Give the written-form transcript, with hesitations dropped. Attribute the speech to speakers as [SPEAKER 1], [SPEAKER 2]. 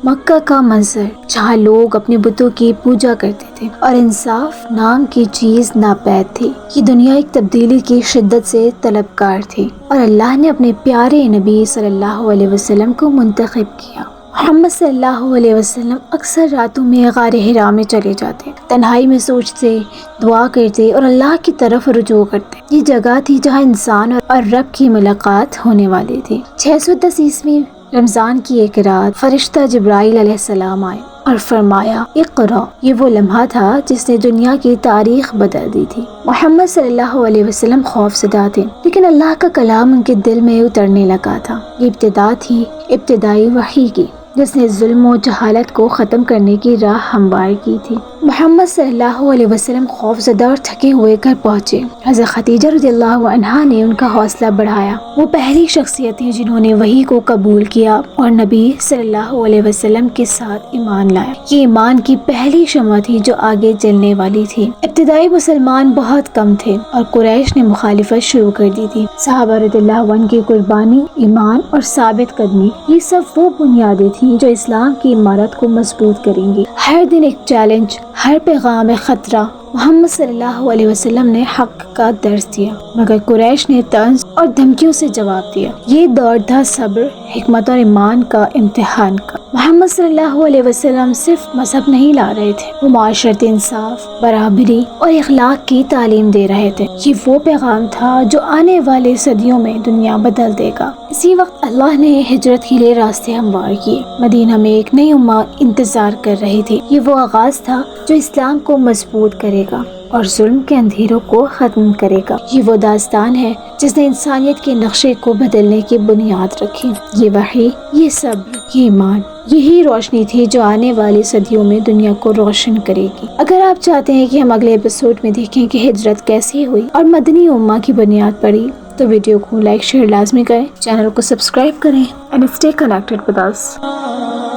[SPEAKER 1] مکہ کا منظر جہاں لوگ اپنے بتوں کی پوجا کرتے تھے اور انصاف نام کی چیز ناپید تھی، یہ دنیا ایک تبدیلی کی شدت سے طلبگار تھی اور اللہ نے اپنے پیارے نبی صلی اللہ علیہ وسلم کو منتخب کیا۔ محمد صلی اللہ علیہ وسلم اکثر راتوں میں غار حرا میں چلے جاتے، تنہائی میں سوچتے، دعا کرتے اور اللہ کی طرف رجوع کرتے۔ یہ جگہ تھی جہاں انسان اور رب کی ملاقات ہونے والی تھی۔ 610 عیسوی رمضان کی ایک رات فرشتہ جبرائیل علیہ السلام آئے اور فرمایا اقرا۔ یہ وہ لمحہ تھا جس نے دنیا کی تاریخ بدل دی تھی۔ محمد صلی اللہ علیہ وسلم خوف زدہ تھے، لیکن اللہ کا کلام ان کے دل میں اترنے لگا تھا۔ یہ ابتدا تھی ابتدائی وحی کی، جس نے ظلم و جہالت کو ختم کرنے کی راہ ہموار کی تھی۔ محمد صلی اللہ علیہ وسلم خوف زدہ اور تھکے ہوئے گھر پہنچے۔ حضرت خدیجہ رضی اللہ عنہا نے ان کا حوصلہ بڑھایا۔ وہ پہلی شخصیت تھیں جنہوں نے وحی کو قبول کیا اور نبی صلی اللہ علیہ وسلم کے ساتھ ایمان لایا۔ یہ ایمان کی پہلی شمع تھی جو آگے جلنے والی تھی۔ ابتدائی مسلمان بہت کم تھے اور قریش نے مخالفت شروع کر دی تھی۔ صحابہ رضی اللہ عنہ کی قربانی، ایمان اور ثابت قدمی، یہ سب وہ بنیادیں تھیں جو اسلام کی عمارت کو مضبوط کریں گی۔ ہر دن ایک چیلنج، ہر پیغام ایک خطرہ۔ محمد صلی اللہ علیہ وسلم نے حق کا درس دیا، مگر قریش نے طنز اور دھمکیوں سے جواب دیا۔ یہ دور تھا صبر، حکمت اور ایمان کا امتحان کا۔ محمد صلی اللہ علیہ وسلم صرف مذہب نہیں لا رہے تھے، وہ معاشرتی انصاف، برابری اور اخلاق کی تعلیم دے رہے تھے۔ یہ وہ پیغام تھا جو آنے والے صدیوں میں دنیا بدل دے گا۔ اسی وقت اللہ نے ہجرت کے لیے راستے ہموار کیے۔ مدینہ میں ایک نئی امت انتظار کر رہی تھی۔ یہ وہ آغاز تھا جو اسلام کو مضبوط کرے گا اور ظلم کے اندھیروں کو ختم کرے گا۔ یہ وہ داستان ہے جس نے انسانیت کے نقشے کو بدلنے کی بنیاد رکھی۔ یہ وحی، یہ صبر، یہ ایمان، یہی روشنی تھی جو آنے والی صدیوں میں دنیا کو روشن کرے گی۔ اگر آپ چاہتے ہیں کہ ہم اگلے ایپیسوڈ میں دیکھیں کہ ہجرت کیسی ہوئی اور مدنی امہ کی بنیاد پڑی، تو ویڈیو کو لائک شیئر لازمی کریں، چینل کو سبسکرائب کریں، and stay connected with us.